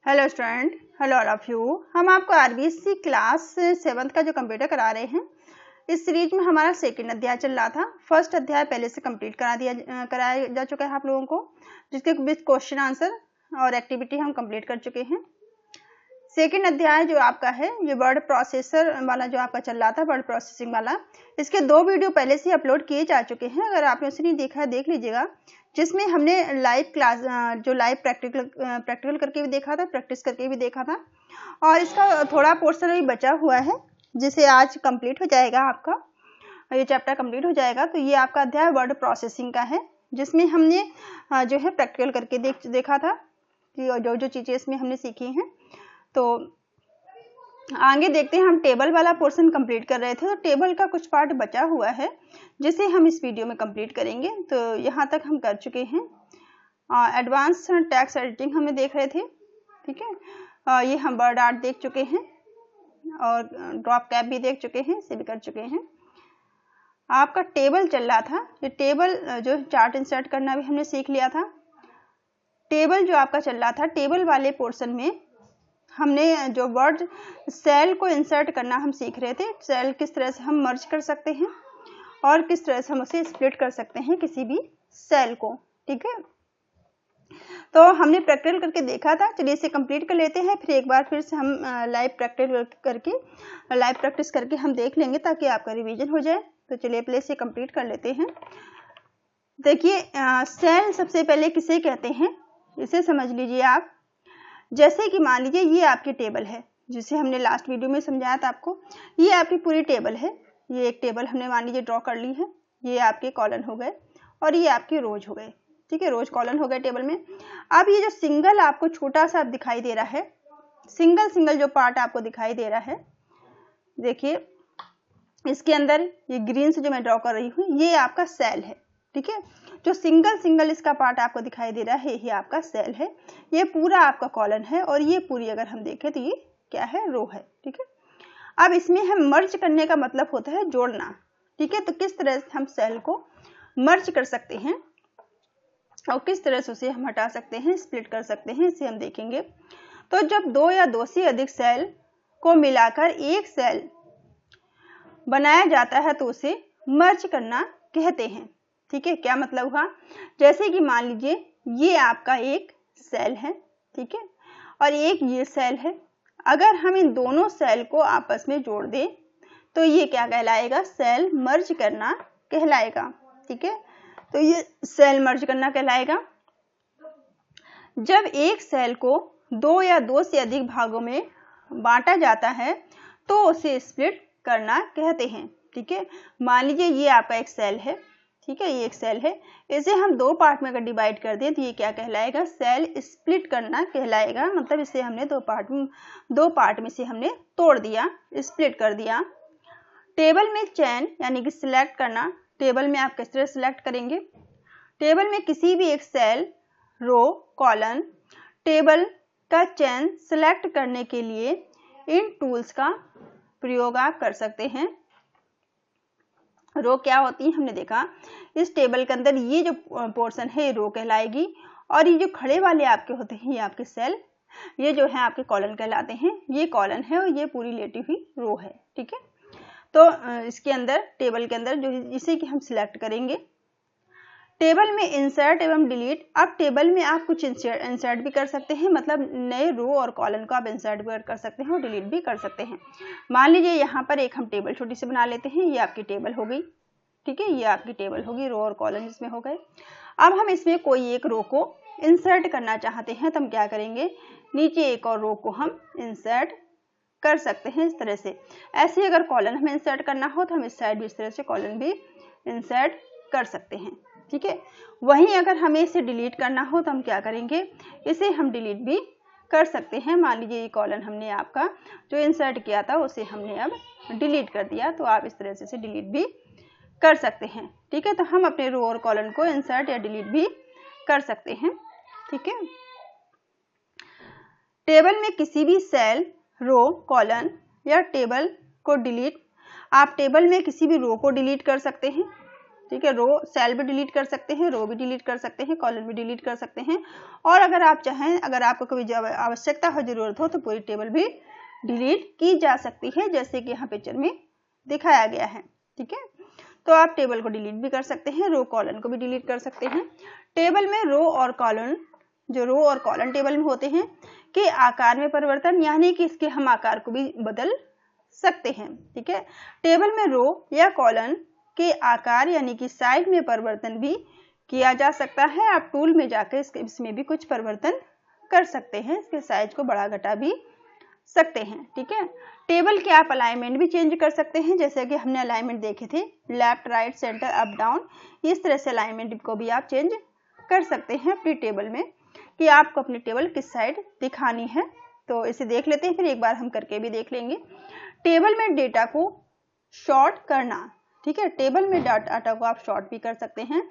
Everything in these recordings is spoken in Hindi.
Hello student, hello all of you. हम आपको आरबीएससी क्लास 7 का जो कंप्यूटर करा रहे हैं। इस सीरीज में हमारा सेकंड अध्याय चल रहा था। फर्स्ट अध्याय पहले से कंप्लीट कराया जा चुका है आप लोगों को, जिसके विद क्वेश्चन आंसर और एक्टिविटी हम कंप्लीट कर चुके हैं। सेकंड अध्याय जो आपका है, ये वर्ड प्रोसेसर वाला जो आपका चल रहा था, वर्ड प्रोसेसिंग वाला, इसके 2 वीडियो पहले से अपलोड किए जा चुके हैं। अगर आपने उसे नहीं देखा है देख लीजिएगा, जिसमें हमने लाइव क्लास जो लाइव प्रैक्टिकल करके भी देखा था, प्रैक्टिस करके भी देखा था, और इसका थोड़ा पोर्शन अभी बचा हुआ है जिसे आज कंप्लीट हो जाएगा। आपका ये चैप्टर कंप्लीट हो जाएगा। तो ये आपका अध्याय वर्ड प्रोसेसिंग का है, जिसमें हमने जो है प्रैक्टिकल करके देखा था कि जो चीज़ें इसमें हमने सीखी हैं। तो आगे देखते हैं, हम टेबल वाला पोर्शन कंप्लीट कर रहे थे, तो टेबल का कुछ पार्ट बचा हुआ है जिसे हम इस वीडियो में कंप्लीट करेंगे। तो यहाँ तक हम कर चुके हैं। एडवांस टेक्स्ट एडिटिंग हमें देख रहे थे, ठीक है। ये हम वर्ड आर्ट देख चुके हैं और ड्रॉप कैप भी देख चुके हैं, इसे भी कर चुके हैं। आपका टेबल चल रहा था, ये टेबल जो चार्ट इंसर्ट करना भी हमने सीख लिया था। टेबल जो आपका चल रहा था, टेबल वाले पोर्शन में हमने जो वर्ड सेल को इंसर्ट करना हम सीख रहे थे। सेल किस तरह से हम मर्ज कर सकते हैं और किस तरह से हम उसे स्प्लिट कर सकते हैं किसी भी सेल को, ठीक है। तो हमने प्रैक्टिकल करके देखा था। चलिए इसे कंप्लीट कर लेते हैं, फिर एक बार फिर से हम लाइव प्रैक्टिस करके हम देख लेंगे ताकि आपका रिवीजन हो जाए। तो चलिए पहले इसे कंप्लीट कर लेते हैं। देखिए, सेल सबसे पहले किसे कहते हैं, इसे समझ लीजिए आप। जैसे कि मान लीजिए ये आपकी टेबल है, जिसे हमने लास्ट वीडियो में समझाया था आपको। ये आपकी पूरी टेबल है। ये एक टेबल हमने मान लीजिए ड्रॉ कर ली है। ये आपके कॉलम हो गए और ये आपके रोज हो गए, ठीक है। रोज कॉलम हो गए टेबल में। अब ये जो सिंगल आपको छोटा सा दिखाई दे रहा है, सिंगल जो पार्ट आपको दिखाई दे रहा है, देखिए इसके अंदर ये ग्रीन से जो मैं ड्रॉ कर रही हूँ, ये आपका सेल है, ठीक है। जो सिंगल इसका पार्ट आपको दिखाई दे रहा है, ये आपका सेल है। ये पूरा आपका कॉलम है और ये पूरी अगर हम देखें तो ये क्या है, रो है, ठीक है। अब इसमें हम मर्ज करने का मतलब होता है जोड़ना, ठीक है। तो किस तरह से हम सेल को मर्ज कर सकते हैं और किस तरह से उसे हम हटा सकते हैं, स्प्लिट कर सकते हैं, इसे हम देखेंगे। तो जब 2 या 2 से अधिक सेल को मिलाकर एक सेल बनाया जाता है तो उसे मर्ज करना कहते हैं, ठीक है। क्या मतलब हुआ, जैसे कि मान लीजिए ये आपका एक सेल है, ठीक है, और एक ये सेल है। अगर हम इन दोनों सेल को आपस में जोड़ दें तो ये क्या कहलाएगा, सेल मर्ज करना कहलाएगा, ठीक है। तो ये सेल मर्ज करना कहलाएगा। जब एक सेल को 2 या 2 से अधिक भागों में बांटा जाता है तो उसे स्प्लिट करना कहते हैं, ठीक है। मान लीजिए ये आपका एक सेल है, ठीक है, ये एक सेल है। इसे हम 2 पार्ट में अगर डिवाइड कर दें तो ये क्या कहलाएगा, सेल स्प्लिट करना कहलाएगा। मतलब इसे हमने 2 पार्ट में से हमने तोड़ दिया, स्प्लिट कर दिया। टेबल में चेन यानी कि सिलेक्ट करना। टेबल में आप किस तरह सिलेक्ट करेंगे, टेबल में किसी भी एक सेल, रो, कॉलम, टेबल का चेन सिलेक्ट करने के लिए इन टूल्स का प्रयोग आप कर सकते हैं। रो क्या होती है, हमने देखा इस टेबल के अंदर ये जो पोर्शन है ये रो कहलाएगी, और ये जो खड़े वाले आपके होते हैं ये आपके सेल, ये जो है आपके कॉलम कहलाते हैं। ये कॉलम है और ये पूरी लेटी हुई रो है, ठीक है। तो इसके अंदर टेबल के अंदर जो जिसे कि हम सिलेक्ट करेंगे। टेबल में इंसर्ट एवं डिलीट। अब टेबल में आप कुछ इंसर्ट भी कर सकते हैं, मतलब नए रो और कॉलम को आप इंसर्ट भी कर सकते हैं और डिलीट भी कर सकते हैं। मान लीजिए यहाँ पर एक हम टेबल छोटी सी बना लेते हैं। ये आपकी टेबल हो गई, ठीक है, ये आपकी टेबल होगी, रो और कॉलम इसमें हो गए। अब हम इसमें कोई एक रो को इंसर्ट करना चाहते हैं तो हम क्या करेंगे, नीचे एक और रो को हम इंसर्ट कर सकते हैं इस तरह से। ऐसे अगर कॉलम हमें इंसर्ट करना हो तो हम इस साइड भी इस तरह से कॉलम भी इंसर्ट कर सकते हैं, ठीक है। वहीं अगर हमें इसे डिलीट करना हो तो हम क्या करेंगे, इसे हम डिलीट भी कर सकते हैं। मान लीजिए ये कॉलम हमने आपका जो इंसर्ट किया था उसे हमने अब डिलीट कर दिया, तो आप इस तरह से इसे डिलीट भी कर सकते हैं, ठीक है। तो हम अपने रो और कॉलम को इंसर्ट या डिलीट भी कर सकते हैं, ठीक है। टेबल में किसी भी सेल, रो, कॉलम या टेबल को डिलीट। आप टेबल में किसी भी रो को डिलीट कर सकते हैं, ठीक है। रो सेल भी डिलीट कर सकते हैं, रो भी डिलीट कर सकते हैं, कॉलम भी डिलीट कर सकते हैं, और अगर आप चाहें, अगर आपको कभी आवश्यकता हो, जरूरत हो, तो पूरी टेबल भी डिलीट की जा सकती है, जैसे कि यहाँ पिक्चर में दिखाया गया है। ठीक है, तो आप टेबल को डिलीट भी कर सकते हैं, रो कॉलम को भी डिलीट कर सकते हैं। टेबल में रो और कॉलम, जो रो और कॉलम टेबल में होते हैं, के आकार में परिवर्तन, यानी कि इसके हम आकार को भी बदल सकते हैं। ठीक है, टेबल में रो या कॉलम के आकार यानी कि साइज में परिवर्तन भी किया जा सकता है। आप टूल में जाकर इसमें भी कुछ परिवर्तन कर सकते हैं, इसके साइज को बढ़ा घटा भी सकते हैं। ठीक है, टेबल के आप अलाइनमेंट भी चेंज कर सकते हैं, जैसे कि हमने अलाइनमेंट देखे थे, left right centre up down, इस तरह से अलाइनमेंट को भी आप चेंज कर सकते हैं अपनी टेबल में, कि आपको अपनी टेबल किस साइड दिखानी है। तो इसे देख लेते हैं, फिर एक बार हम करके भी देख लेंगे। टेबल में डेटा को शॉर्ट करना। ठीक है, टेबल में डाटा को आप शॉर्ट भी कर सकते हैं।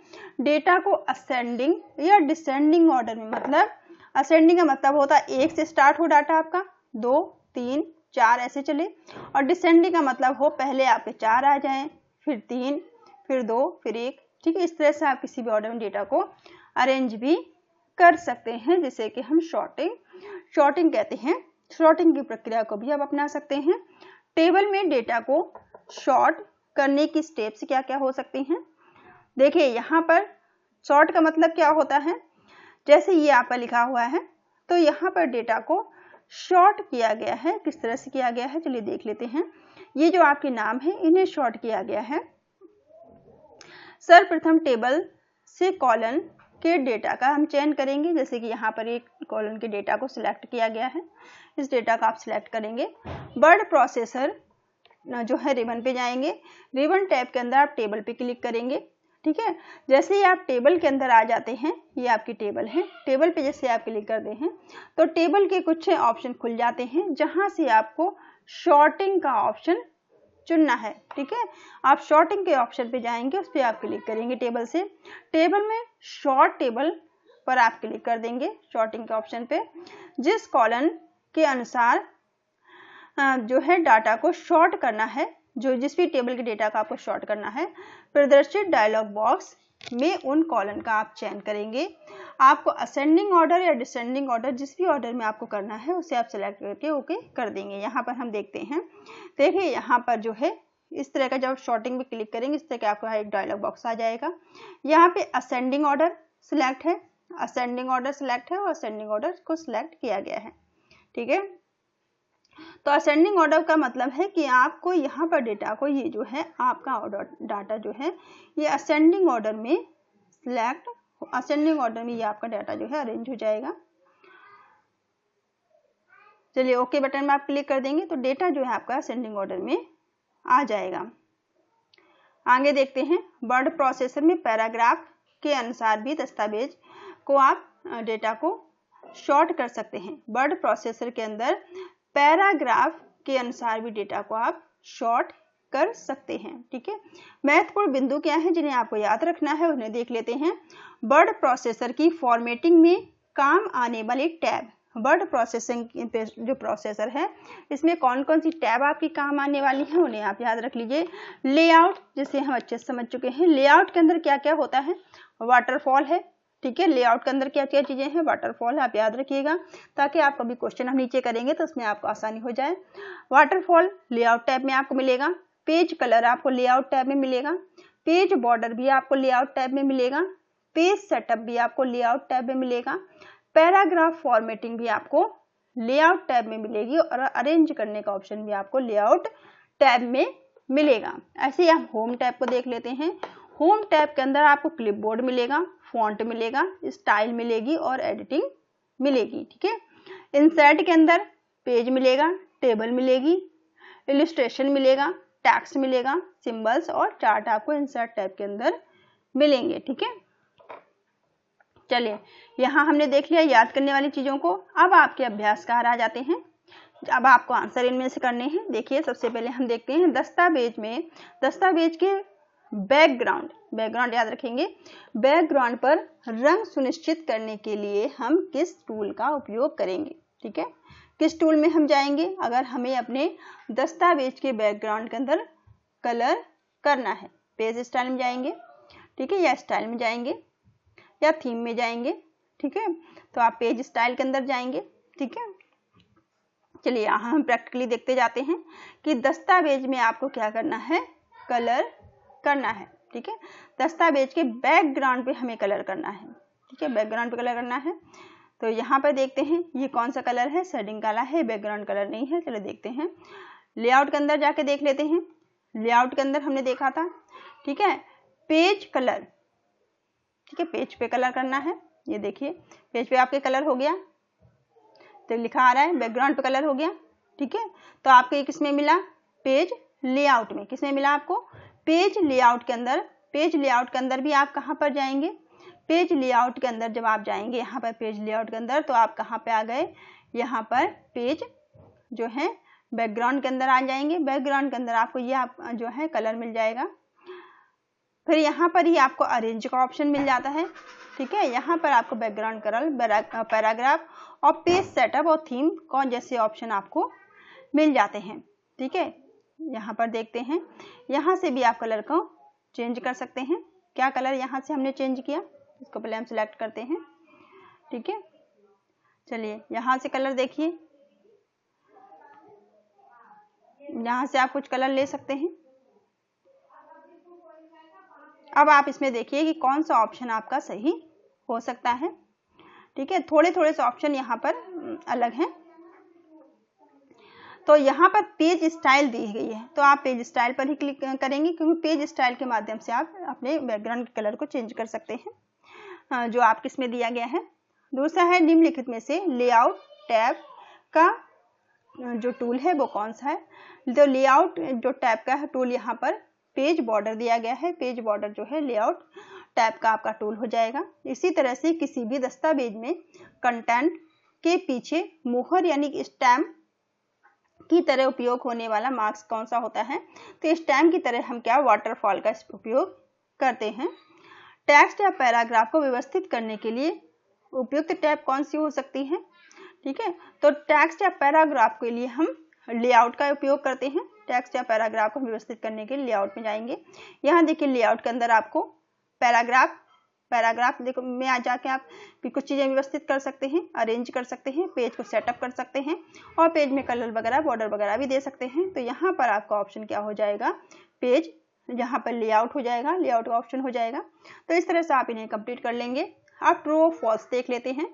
डेटा को असेंडिंग या डिसेंडिंग ऑर्डर में, मतलब असेंडिंग का मतलब होता है 1 से स्टार्ट हो डाटा आपका, 2 3 4 ऐसे चले, और डिसेंडिंग का मतलब हो पहले आपके 4 आ जाएं, फिर 3, फिर 2, फिर 1। ठीक है, इस तरह से आप किसी भी ऑर्डर में डेटा को अरेंज भी कर सकते हैं, जिसे कि हम शॉर्टिंग कहते हैं। शॉर्टिंग की प्रक्रिया को भी आप अपना सकते हैं। टेबल में डेटा को शॉर्ट करने की स्टेप्स क्या क्या हो सकती हैं। देखिए, यहाँ पर शॉर्ट का मतलब क्या होता है, जैसे ये आपका लिखा हुआ है, तो यहाँ पर डेटा को शॉर्ट किया गया है। किस तरह से किया गया है, चलिए देख लेते हैं। ये जो आपके नाम है, इन्हें शॉर्ट किया गया है। सर्वप्रथम टेबल से कॉलम के डेटा का हम चयन करेंगे, जैसे कि यहाँ पर एक कॉलम के डेटा को सिलेक्ट किया गया है, इस डेटा का आप सिलेक्ट करेंगे। वर्ड प्रोसेसर जो है रिबन पे जाएंगे, रिबन टैब के अंदर आप टेबल पे क्लिक करेंगे। ठीक है, जैसे ही आप टेबल के अंदर आ जाते हैं, ये आपकी टेबल है, टेबल पे जैसे आप क्लिक करते हैं तो टेबल के कुछ ऑप्शन खुल जाते हैं, जहां से आपको शॉर्टिंग का ऑप्शन चुनना है। ठीक है, आप शॉर्टिंग के ऑप्शन पे जाएंगे, उस पर आप क्लिक करेंगे टेबल से। टेबल में शॉर्ट टेबल पर आप क्लिक कर देंगे, शॉर्टिंग के ऑप्शन पे। जिस कॉलम के अनुसार जो है डाटा को शॉर्ट करना है, जिस भी टेबल के डेटा का आपको शॉर्ट करना है, प्रदर्शित डायलॉग बॉक्स में उन कॉलम का आप चयन करेंगे। आपको असेंडिंग ऑर्डर या डिसेंडिंग ऑर्डर, जिस भी ऑर्डर में आपको करना है उसे आप सेलेक्ट करके ओके कर देंगे। यहाँ पर हम देखते हैं, देखिए यहाँ पर जो है इस तरह का, जब आप शॉर्टिंग में क्लिक करेंगे इस तरह का आपको एक डायलॉग बॉक्स आ जाएगा। यहाँ पे असेंडिंग ऑर्डर सिलेक्ट है, असेंडिंग ऑर्डर सिलेक्ट है, और असेंडिंग ऑर्डर को सिलेक्ट किया गया है। ठीक है, तो असेंडिंग ऑर्डर का मतलब है कि आपको यहाँ पर डेटा को, ये जो है आपका ऑर्डर डाटा जो है ये असेंडिंग ऑर्डर में सिलेक्ट, असेंडिंग ऑर्डर में ये आपका डाटा जो है अरेंज हो जाएगा। चलिए ओके बटन में आप क्लिक कर देंगे तो डेटा जो है आपका असेंडिंग ऑर्डर में आ जाएगा। आगे देखते हैं, वर्ड प्रोसेसर में पैराग्राफ के अनुसार भी दस्तावेज को आप डेटा को शॉर्ट कर सकते हैं। वर्ड प्रोसेसर के अंदर पैराग्राफ के अनुसार भी डेटा को आप शॉर्ट कर सकते हैं। ठीक है, महत्वपूर्ण बिंदु क्या है जिन्हें आपको याद रखना है, उन्हें देख लेते हैं। वर्ड प्रोसेसर की फॉर्मेटिंग में काम आने वाली टैब, वर्ड प्रोसेसिंग जो प्रोसेसर है इसमें कौन कौन सी टैब आपकी काम आने वाली है, उन्हें आप याद रख लीजिए। लेआउट, जिसे हम अच्छे से समझ चुके हैं, लेआउट के अंदर क्या क्या होता है, वाटरफॉल है। ठीक है, लेआउट के अंदर क्या क्या चीजें हैं, वाटरफॉल आप याद रखिएगा, ताकि आप कभी क्वेश्चन हम नीचे करेंगे तो उसमें आपको आसानी हो जाए। वाटरफॉल लेआउट टैब में आपको मिलेगा। पेज कलर आपको लेआउट टैब में मिलेगा। पेज बॉर्डर भी आपको लेआउट टैब में मिलेगा। पेज सेटअप भी आपको लेआउट टैब में मिलेगा। पैराग्राफ फॉर्मेटिंग भी आपको लेआउट टैब में मिलेगी, और अरेंज करने का ऑप्शन भी आपको लेआउट टैब में मिलेगा। ऐसे ही हम होम टैब को देख लेते हैं। होम टैब के अंदर आपको क्लिपबोर्ड मिलेगा, फॉन्ट मिलेगा, स्टाइल मिलेगी और एडिटिंग मिलेगी। ठीक है, इंसर्ट के अंदर पेज मिलेगा, टेबल मिलेगी, इलस्ट्रेशन मिलेगा, टेक्स्ट मिलेगा, सिंबल्स और चार्ट आपको इंसर्ट टैब के अंदर मिलेंगे। ठीक है, चलिए यहाँ हमने देख लिया याद करने वाली चीजों को। अब आपके अभ्यासकार आ जाते हैं, अब आपको आंसर इनमें से करने हैं। देखिए सबसे पहले हम देखते हैं दस्तावेज में, दस्तावेज के बैकग्राउंड याद रखेंगे। बैकग्राउंड पर रंग सुनिश्चित करने के लिए हम किस टूल का उपयोग करेंगे। ठीक है, किस टूल में हम जाएंगे अगर हमें अपने दस्तावेज के बैकग्राउंड के अंदर कलर करना है। पेज स्टाइल में जाएंगे, ठीक है, या स्टाइल में जाएंगे या थीम में जाएंगे। ठीक है, तो आप पेज स्टाइल के अंदर जाएंगे। ठीक है, चलिए यहाँ हम प्रैक्टिकली देखते जाते हैं कि दस्तावेज में आपको क्या करना है, कलर करना है। ठीक है, दस्तावेज के बैकग्राउंड पे हमें कलर करना है। ठीक है, बैकग्राउंड पे कलर करना है। तो यहाँ पर देखते हैं ये कौन सा कलर है, शेडिंग काला है, बैकग्राउंड कलर नहीं है। चलो देखते हैं, लेआउट के अंदर जाके देख लेते हैं। लेआउट के अंदर हमने देखा था, ठीक है, पेज कलर। ठीक है, पेज पे कलर करना है। ये देखिए पेज पे आपके कलर हो गया, तो लिखा आ रहा है बैकग्राउंड पे कलर हो गया। ठीक है, तो आपको किस में मिला, पेज लेआउट में। किस में मिला आपको, पेज लेआउट के अंदर। पेज लेआउट के अंदर भी आप कहाँ पर जाएंगे, पेज लेआउट के अंदर जब आप जाएंगे यहाँ पर पेज लेआउट के अंदर, तो आप कहाँ पे आ गए, यहाँ पर पेज जो है बैकग्राउंड के अंदर आ जाएंगे। बैकग्राउंड के अंदर आपको ये जो है कलर मिल जाएगा। फिर यहाँ पर ही आपको अरेंज का ऑप्शन मिल जाता है। ठीक है, यहाँ पर आपको बैकग्राउंड कलर, पैराग्राफ और पेज सेटअप और थीम कौन जैसे ऑप्शन आपको मिल जाते हैं। ठीक है, यहाँ पर देखते हैं, यहाँ से भी आप कलर को चेंज कर सकते हैं। क्या कलर यहाँ से हमने चेंज किया, इसको पहले हम सिलेक्ट करते हैं। ठीक है, चलिए यहाँ से कलर देखिए, यहाँ से आप कुछ कलर ले सकते हैं। अब आप इसमें देखिए कि कौन सा ऑप्शन आपका सही हो सकता है। ठीक है, थोड़े थोड़े से ऑप्शन यहाँ पर अलग हैं। तो यहाँ पर पेज स्टाइल दी गई है, तो आप पेज स्टाइल पर ही क्लिक करेंगे, क्योंकि पेज स्टाइल के माध्यम से आप अपने बैकग्राउंड के कलर को चेंज कर सकते हैं, जो आप किस में दिया गया है। दूसरा है निम्नलिखित में से लेआउट टैब का जो टूल है वो कौन सा है। तो लेआउट जो टैब का है टूल, यहाँ पर पेज बॉर्डर दिया गया है। पेज बॉर्डर जो है लेआउट टैब का आपका टूल हो जाएगा। इसी तरह से किसी भी दस्तावेज में कंटेंट के पीछे मुहर यानी स्टैम्प की तरह उपयोग होने वाला मार्क्स कौन सा होता है, तो स्टैम्प की तरह हम क्या वाटरफॉल का उपयोग करते हैं। टेक्स्ट या पैराग्राफ को व्यवस्थित करने के लिए उपयुक्त टैब कौन सी हो सकती है। ठीक है, तो टेक्स्ट या पैराग्राफ के लिए हम लेआउट का उपयोग करते हैं। टेक्स्ट या पैराग्राफ को व्यवस्थित करने के लिए लेआउट में जाएंगे। यहाँ देखिए लेआउट के अंदर आपको पैराग्राफ देखो में आ जाके आप भी कुछ चीज़ें व्यवस्थित कर सकते हैं, अरेंज कर सकते हैं, पेज को सेटअप कर सकते हैं और पेज में कलर वगैरह, बॉर्डर वगैरह भी दे सकते हैं। तो यहाँ पर आपका ऑप्शन क्या हो जाएगा, पेज, यहाँ पर लेआउट हो जाएगा, लेआउट का ऑप्शन हो जाएगा। तो इस तरह से आप इन्हें कंप्लीट कर लेंगे। आप ट्रू और फॉल्स देख लेते हैं।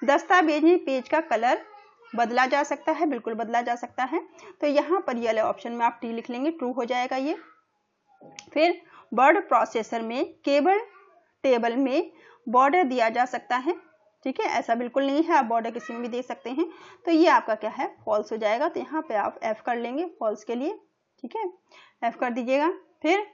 दस्तावेज में पेज का कलर बदला जा सकता है, बिल्कुल बदला जा सकता है। तो यहाँ पर ये वाले ऑप्शन में आप टी लिख लेंगे, ट्रू हो जाएगा ये। फिर वर्ड प्रोसेसर में केवल टेबल में बॉर्डर दिया जा सकता है। ठीक है, ऐसा बिल्कुल नहीं है, आप बॉर्डर किसी में भी दे सकते हैं। तो ये आपका क्या है, फॉल्स हो जाएगा। तो यहाँ पे आप एफ कर लेंगे फॉल्स के लिए। ठीक है, एफ कर दीजिएगा। फिर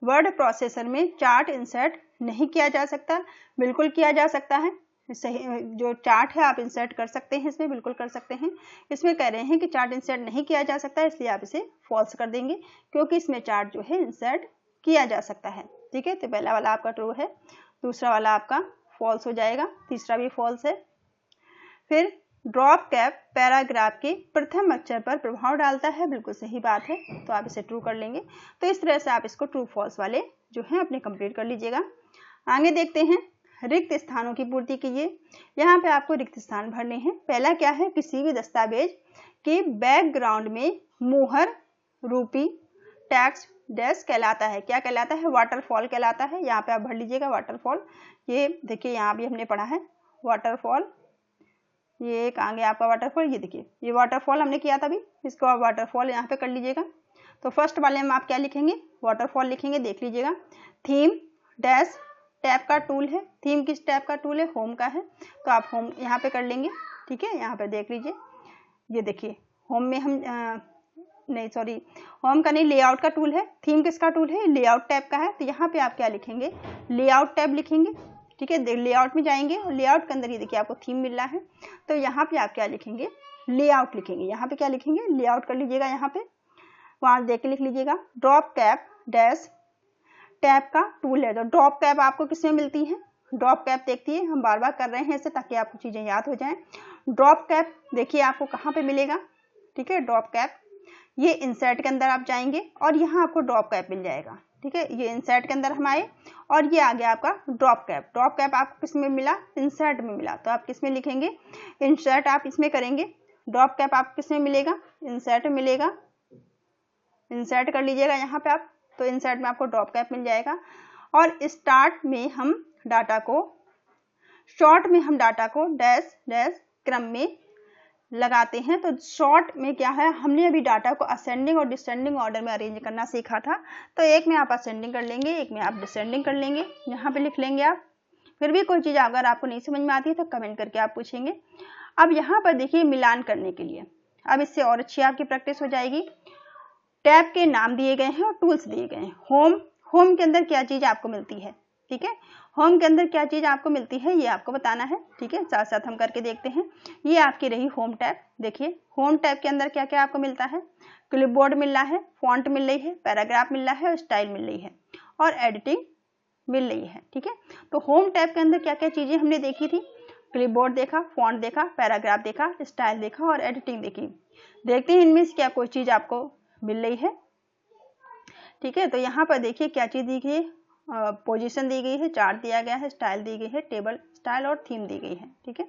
वर्ड प्रोसेसर में चार्ट इंसर्ट नहीं किया जा सकता, बिल्कुल किया जा सकता है। सही जो चार्ट है आप इंसर्ट कर सकते हैं, इसमें बिल्कुल कर सकते हैं। इसमें कह रहे हैं कि चार्ट इंसर्ट नहीं किया जा सकता, इसलिए आप इसे फॉल्स कर देंगे, क्योंकि इसमें चार्ट जो है इंसर्ट किया जा सकता है। ठीक है, तो पहला वाला आपका ट्रू है, दूसरा वाला आपका फॉल्स हो जाएगा, तीसरा भी फॉल्स है। फिर ड्रॉप कैप पैराग्राफ के प्रथम अक्षर पर प्रभाव डालता है, बिल्कुल सही बात है, तो आप इसे ट्रू कर लेंगे। तो इस तरह से आप इसको ट्रू फॉल्स वाले जो है अपने कंप्लीट कर लीजिएगा। आगे देखते हैं, रिक्त स्थानों की पूर्ति कीजिए। यहाँ पे आपको रिक्त स्थान भरने हैं। पहला क्या है, किसी भी दस्तावेज के बैकग्राउंड में मुहर रूपी टेक्स्ट डैश कहलाता है। क्या कहलाता है, वाटरफॉल कहलाता है। यहाँ पे आप भर लीजिएगा वाटरफॉल। ये देखिए यहाँ भी हमने पढ़ा है वाटरफॉल, ये कहाँ गया आपका वाटरफॉल, ये देखिए ये वाटरफॉल हमने किया था अभी, इसको आप वाटरफॉल यहाँ पे कर लीजिएगा। तो फर्स्ट वाले में आप क्या लिखेंगे, वाटरफॉल लिखेंगे, देख लीजिएगा। थीम डैश टैब का टूल है, थीम किस टैब का टूल है, होम का है, तो आप होम यहाँ पे कर लेंगे। ठीक है, यहाँ पे देख लीजिए, ये देखिए होम में हम नहीं सॉरी होम का नहीं, लेआउट का टूल है। थीम किसका टूल है, लेआउट टैब का है। तो यहाँ पे आप क्या लिखेंगे, लेआउट टैब लिखेंगे। ठीक है, लेआउट में जाएंगे और लेआउट के अंदर ये देखिए आपको थीम मिल रहा है, तो यहाँ पे आप क्या लिखेंगे, लेआउट लिखेंगे। यहाँ पे क्या लिखेंगे, लेआउट कर लीजिएगा, यहाँ पे वहाँ देख के लिख लीजिएगा। ड्रॉप कैप डैश टैब का टूल है। तो ड्रॉप कैप आपको किसमें मिलती है, ड्रॉप कैप देखिए हम बार बार कर रहे हैं इसे ताकि आपको चीज़ें याद हो जाएं। ड्रॉप कैप देखिए आपको कहाँ पे मिलेगा। ठीक है, ड्रॉप कैप ये इंसर्ट के अंदर आप जाएंगे और यहाँ आपको ड्रॉप कैप मिल जाएगा। ठीक है, ये इंसर्ट के अंदर हम आए और ये आ गया आपका ड्रॉप कैप। ड्रॉप कैप आपको किस में मिला? इंसर्ट में मिला, तो आप किस में लिखेंगे? इंसर्ट आप इसमें करेंगे। ड्रॉप कैप आपको किस में मिलेगा? इंसर्ट में मिलेगा। इंसर्ट कर लीजिएगा यहाँ पे आप, तो इंसर्ट में आपको ड्रॉप कैप मिल जाएगा। और स्टार्ट में हम डाटा को, शॉर्ट में हम डाटा को डैश डैश क्रम में लगाते हैं। तो शॉर्ट में क्या है, हमने अभी डाटा को असेंडिंग और डिसेंडिंग ऑर्डर में अरेंज करना सीखा था। तो एक में आप असेंडिंग कर लेंगे, एक में आप डिसेंडिंग कर लेंगे, यहाँ पे लिख लेंगे आप। फिर भी कोई चीज़ अगर आपको नहीं समझ में आती है तो कमेंट करके आप पूछेंगे। अब यहाँ पर देखिए मिलान करने के लिए, अब इससे और अच्छी आपकी प्रैक्टिस हो जाएगी। टैब के नाम दिए गए हैं और टूल्स दिए गए हैं। होम के अंदर क्या चीज़ आपको मिलती है, ठीक है, होम के अंदर क्या चीज़ आपको मिलती है ये आपको बताना है, ठीक है। साथ साथ हम करके देखते हैं। ये आपकी रही होम टैब। देखिए होम टैब के अंदर क्या क्या आपको मिलता है? क्लिपबोर्ड मिल रहा है, फॉन्ट मिल रही है, पैराग्राफ मिल रहा है और स्टाइल मिल रही है और एडिटिंग मिल रही है, ठीक है। तो होम टैब के अंदर क्या क्या चीज़ें हमने देखी थी? क्लिपबोर्ड देखा, फॉन्ट देखा, पैराग्राफ देखा, स्टाइल देखा और एडिटिंग देखी। देखते हैं इनमें से क्या कोई चीज़ आपको मिल रही है, ठीक है। तो यहाँ पर देखिए क्या चीज़ दी गई है, पोजीशन दी गई है, चार्ट दिया गया है, स्टाइल दी गई है, टेबल स्टाइल और थीम दी गई है, ठीक है।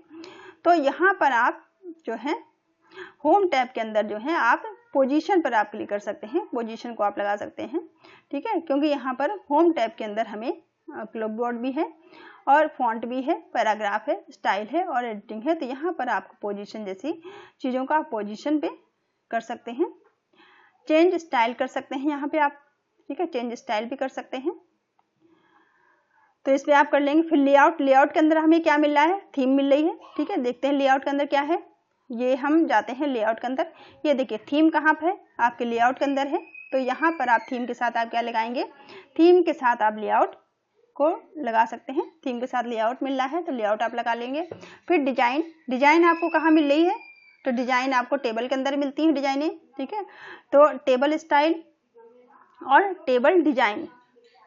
तो यहाँ पर आप जो है होम टैब के अंदर जो है आप पोजीशन पर आप क्लिक कर सकते हैं, पोजीशन को आप लगा सकते हैं, ठीक है, क्योंकि यहाँ पर होम टैब के अंदर हमें क्लिपबोर्ड भी है और फॉन्ट भी है, पैराग्राफ है, स्टाइल है और एडिटिंग है। तो यहाँ पर आपको पोजीशन जैसी चीज़ों का आप पोजीशन पे कर सकते हैं। चेंज स्टाइल कर सकते हैं यहाँ पे आप, ठीक है, चेंज स्टाइल भी कर सकते हैं। तो इस पे आप कर लेंगे। फिर लेआउट, लेआउट के अंदर हमें क्या मिल रहा है? थीम मिल रही है, ठीक है। देखते हैं लेआउट के अंदर क्या है। ये हम जाते हैं लेआउट के अंदर। ये देखिए थीम कहाँ पर है? आपके लेआउट के अंदर है। तो यहाँ पर आप थीम के साथ आप क्या लगाएंगे? थीम के साथ आप लेआउट को लगा सकते हैं। थीम के साथ लेआउट मिल रहा है तो लेआउट आप लगा लेंगे। फिर डिजाइन, डिजाइन आपको कहाँ मिल रही है? तो डिजाइन आपको टेबल के अंदर मिलती है डिजाइनें, ठीक है। तो टेबल स्टाइल और टेबल डिजाइन,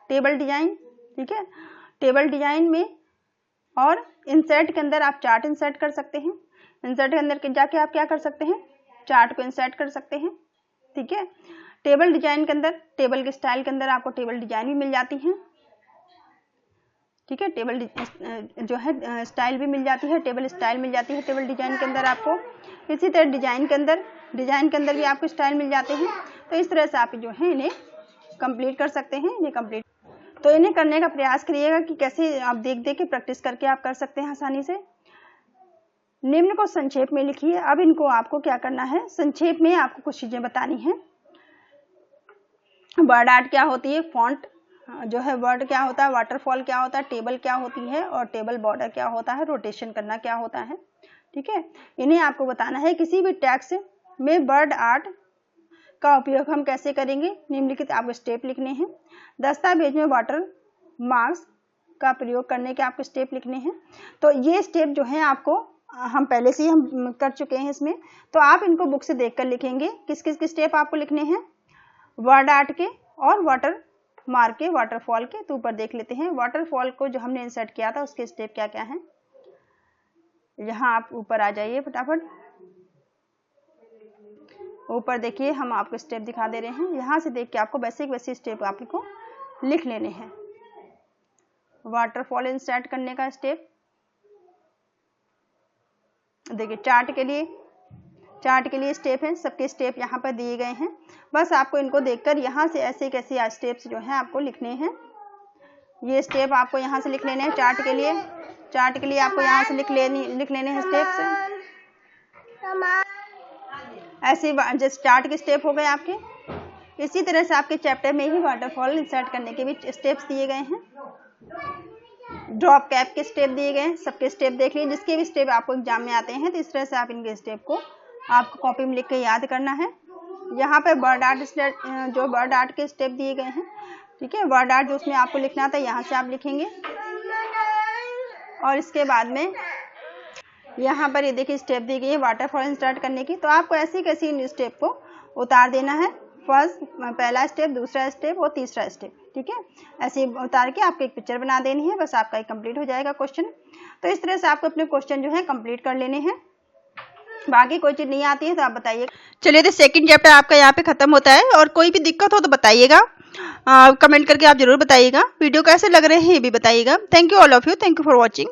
टेबल डिजाइन, ठीक है। टेबल डिजाइन में और इंसर्ट के अंदर आप चार्ट इंसर्ट कर सकते हैं। इंसर्ट के अंदर जाके आप क्या कर सकते हैं? चार्ट को इंसर्ट कर सकते हैं, ठीक है। टेबल डिजाइन के अंदर, टेबल के स्टाइल के अंदर आपको टेबल डिजाइन भी मिल जाती है, ठीक है। टेबल जो है स्टाइल भी मिल जाती है, टेबल स्टाइल मिल जाती है टेबल डिजाइन के अंदर आपको। इसी तरह डिजाइन के अंदर भी आपको स्टाइल मिल जाते हैं। तो इस तरह से आप जो है इन्हें कंप्लीट कर सकते हैं। इन्हें कंप्लीट, तो इन्हें करने का प्रयास करिएगा कि कैसे आप देख देख के प्रैक्टिस करके आप कर सकते हैं आसानी से। निम्न को संक्षेप में लिखिए। अब इनको आपको क्या करना है? संक्षेप में आपको कुछ चीजें बतानी है। वर्ड आर्ट क्या होती है, फॉन्ट जो है वर्ड क्या होता है, वाटरफॉल क्या होता है, टेबल क्या होती है और टेबल बॉर्डर क्या होता है, रोटेशन करना क्या होता है, ठीक है। इन्हें आपको बताना है। किसी भी टेक्स्ट में वर्ड आर्ट का उपयोग हम कैसे करेंगे, निम्नलिखित आपको स्टेप लिखने हैं। दस्तावेज में वाटर मार्क्स का प्रयोग करने के आपको स्टेप लिखने हैं। तो ये स्टेप जो है आपको हम पहले से ही हम कर चुके हैं इसमें, तो आप इनको बुक से देखकर लिखेंगे। किस किस के स्टेप आपको लिखने हैं? वर्ड आर्ट के और वाटर मार्क के, वाटरफॉल के। तो ऊपर देख लेते हैं वाटरफॉल को जो हमने इंसर्ट किया था उसके स्टेप क्या क्या हैं। यहाँ आप ऊपर आ जाइए फटाफट, ऊपर देखिए हम आपको स्टेप दिखा दे रहे हैं। यहाँ से देख के आपको बेसिक स्टेप आपको लिख लेने हैं। वाटरफॉल इंसर्ट करने का स्टेप देखिए, चार्ट के लिए स्टेप हैं, सबके स्टेप यहाँ पर दिए गए हैं। बस आपको इनको देखकर यहाँ से ऐसे कैसे स्टेप्स जो हैं आपको लिखने हैं। ये स्टेप आपको यहाँ से लिख लेने हैं। चार्ट के लिए आपको यहाँ से लिख लेने हैं स्टेप्स। ऐसे जैसे चार्ट के स्टेप हो गए आपके। इसी तरह से आपके चैप्टर में ही वाटरफॉल इंसर्ट करने के भी स्टेप्स दिए गए हैं। ड्रॉप कैप के स्टेप दिए गए हैं, सबके स्टेप देख लीजिए। जिसके भी स्टेप आपको एग्जाम में आते हैं तो इस तरह से आप इनके स्टेप को आपको कॉपी में लिख के याद करना है। यहाँ पर वर्ड आर्ट के स्टेप दिए गए हैं, ठीक है। वर्ड आर्ट जो उसमें आपको लिखना था यहाँ से आप लिखेंगे। और इसके बाद में यहाँ पर ये देखिए स्टेप दी गई है वाटरफॉल इंसर्ट करने की। तो आपको ऐसे कैसे इन स्टेप को उतार देना है। फर्स्ट, पहला स्टेप, दूसरा स्टेप और तीसरा स्टेप, ठीक है। ऐसे उतार के आपको एक पिक्चर बना देनी है। बस आपका कंप्लीट हो जाएगा क्वेश्चन। तो इस तरह से आपको अपने क्वेश्चन जो है कंप्लीट कर लेने हैं। बाकी कोई चीज़ नहीं आती है तो आप बताइए। चलिए, तो सेकंड चैप्टर आपका यहाँ पे खत्म होता है और कोई भी दिक्कत हो तो बताइएगा। कमेंट करके आप जरूर बताइएगा। वीडियो कैसे लग रहे हैं ये भी बताइएगा। Thank you all of you, thank you for watching.